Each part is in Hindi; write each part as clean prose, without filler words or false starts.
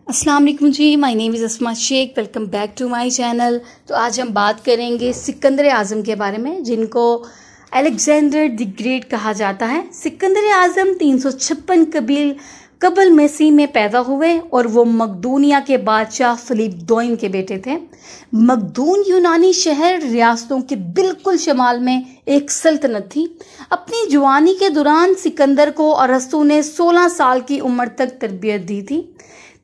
अस्सलाम वालेकुम जी, my name is Asma Shaikh. Welcome back to my channel. तो आज हम बात करेंगे सिकंदर आज़म के बारे में, जिनको अलेक्जेंडर द ग्रेट कहा जाता है। सिकंदर आज़म 356 कबल मसीह में पैदा हुए और वो मकदूनिया के बादशाह फिलिप दोइन के बेटे थे। मकदून यूनानी शहर रियासतों के बिल्कुल शमाल में एक सल्तनत थी। अपनी जवानी के दौरान सिकंदर को अरस्तु ने 16 साल की उम्र तक तरबियत दी थी।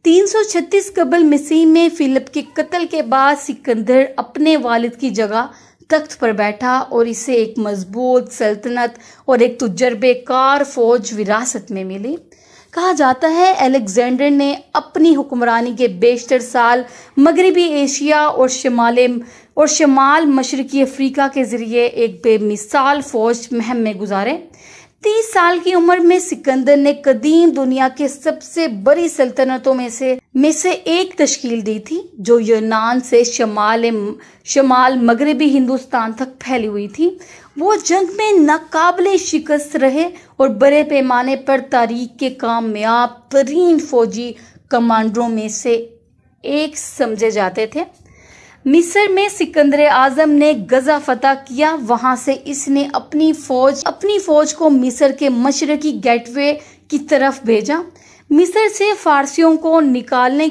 336 कबल मसीह में फिलिप के कत्ल के बाद सिकंदर अपने वालिद की जगह तख्त पर बैठा और इसे एक मजबूत सल्तनत और एक तजुर्बेकार फौज विरासत में मिली। कहा जाता है अलेक्जेंडर ने अपनी हुक्मरानी के बेशतर साल मगरबी एशिया और शमाल मशरकी अफ्रीका के जरिए एक बेमिसाल फौज मुहिम में गुजारे। 30 साल की उम्र में सिकंदर ने कदीम दुनिया के सबसे बड़ी सल्तनतों में से एक तश्कील दी थी, जो यूनान से शमाल मगरबी हिंदुस्तान तक फैली हुई थी। वो जंग में नाकाबिले शिकस्त रहे और बड़े पैमाने पर तारीख के कामयाब तरीन फौजी कमांडरों में से एक समझे जाते थे। मिस्र में सिकंदर आज़म ने गजा फतह किया। वहां से इसने अपनी फौज को मिस्र के मशरकी गेटवे की तरफ भेजा। मिस्र से फारसियों को निकालने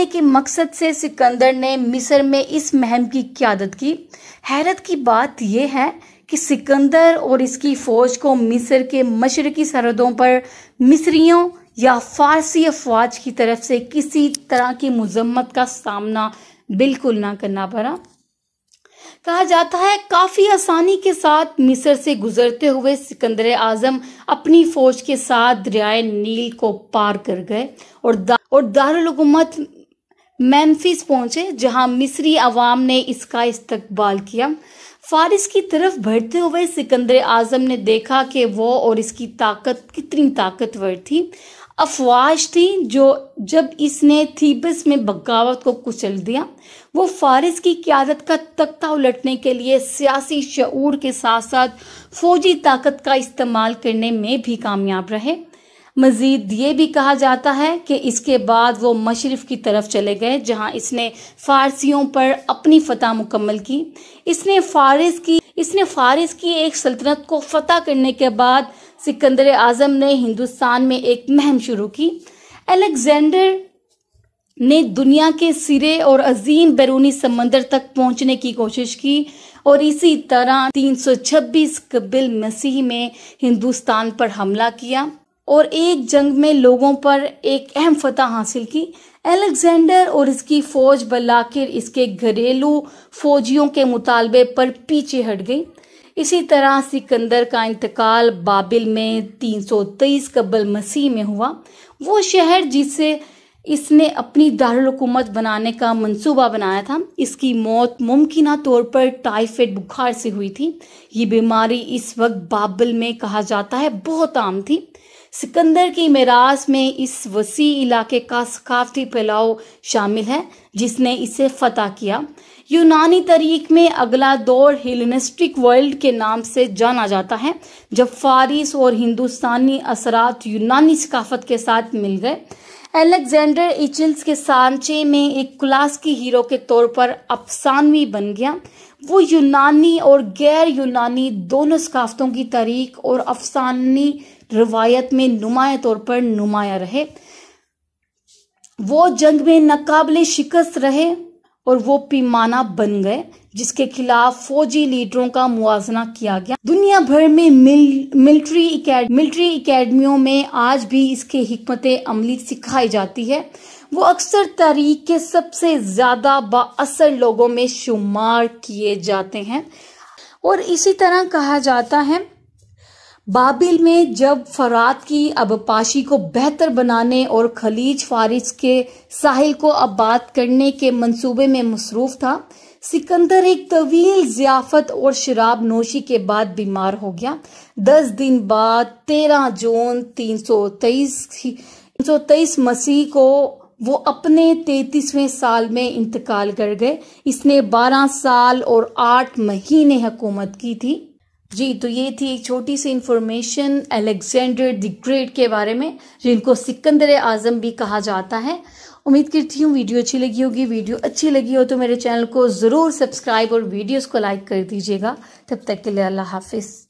के मकसद से सिकंदर ने मिस्र में इस मुहिम की क़यादत की। हैरत की बात यह है कि सिकंदर और इसकी फौज को मिस्र के मशरकी सरहदों पर मिस्रियों या फारसी अफवाज की तरफ से किसी तरह की मुज़म्मत का सामना बिल्कुल ना करना पड़ा। कहा जाता है काफी आसानी के साथ मिस्र से गुजरते हुए सिकंदर आज़म अपनी फौज के साथ दरियाए नील को पार कर गए और दारुल हुकूमत मेम्फिस पहुंचे, जहां मिस्री अवाम ने इसका इस्तकबाल किया। फारिस की तरफ बढ़ते हुए सिकंदर आज़म ने देखा कि वो और इसकी ताकत कितनी ताकतवर थी। अफवाज थी जब इसने थीबस में बगावत को कुचल दिया। वो फारिस की क़यादत का तख्ता उलटने के लिए सियासी शऊर के साथ साथ फौजी ताकत का इस्तेमाल करने में भी कामयाब रहे। मजीद ये भी कहा जाता है कि इसके बाद वो मशरिफ की तरफ चले गए, जहां इसने फारसियों पर अपनी फतह मुकम्मल की। इसने फारिस की एक सल्तनत को फतह करने के बाद सिकंदर आज़म ने हिंदुस्तान में एक मुहिम शुरू की। अलेक्जेंडर ने दुनिया के सिरे और अजीम बैरूनी समंदर तक पहुंचने की कोशिश की और इसी तरह 326 कबल मसीह में हिंदुस्तान पर हमला किया और एक जंग में लोगों पर एक अहम फतह हासिल की। अलेक्जेंडर और इसकी फौज बलाखिर इसके घरेलू फौजियों के मुतालबे पर पीछे हट गई। इसी तरह सिकंदर का इंतकाल बाबिल में 323 कबल मसीह में हुआ। वो शहर जिसे इसने अपनी दारुल हुकूमत बनाने का मंसूबा बनाया था। इसकी मौत मुमकिना तौर पर टाइफाइड बुखार से हुई थी। ये बीमारी इस वक्त बाबिल में कहा जाता है बहुत आम थी। सिकंदर की मिरास में इस वसी इलाके का सकाफती फैलाव शामिल है जिसने इसे फतह किया। यूनानी तारीख में अगला दौर हेलेनिस्टिक वर्ल्ड के नाम से जाना जाता है, जब फारिस और हिंदुस्तानी असरात यूनानी सकाफत के साथ मिल गए। अलेक्जेंडर इचिल्स के सांचे में एक क्लास की हीरो के तौर पर अफसानवी बन गया। वो यूनानी और गैर यूनानी दोनों सकाफतों की तारीख और अफसानी रवायत में नुमाया तौर पर नुमाया रहे। वो जंग में नाकाबिले शिकस्त रहे और वो पैमाना बन गए जिसके खिलाफ फौजी लीडरों का मुआवजा किया गया। दुनिया भर में मिलिट्री एकेडमियों में आज भी इसके हिकमत अमली सिखाई जाती है। वो अक्सर तारीख के सबसे ज्यादा बाअसर लोगों में शुमार किए जाते हैं। और इसी तरह कहा जाता है बाबिल में जब फरात की आबपाशी को बेहतर बनाने और खलीज फारिस के साहिल को आबाद करने के मंसूबे में मसरूफ था, सिकंदर एक तवील ज़ियाफत और शराब नोशी के बाद बीमार हो गया। 10 दिन बाद 13 जून 323 मसीह को वो अपने 33वें साल में इंतकाल कर गए। इसने 12 साल और 8 महीने हुकूमत की थी। जी, तो ये थी एक छोटी सी इन्फॉर्मेशन अलेक्जेंडर द ग्रेट के बारे में, जिनको सिकंदर आज़म भी कहा जाता है। उम्मीद करती हूँ वीडियो अच्छी लगी होगी। वीडियो अच्छी लगी हो तो मेरे चैनल को ज़रूर सब्सक्राइब और वीडियोस को लाइक कर दीजिएगा। तब तक के लिए अल्लाह हाफिज़।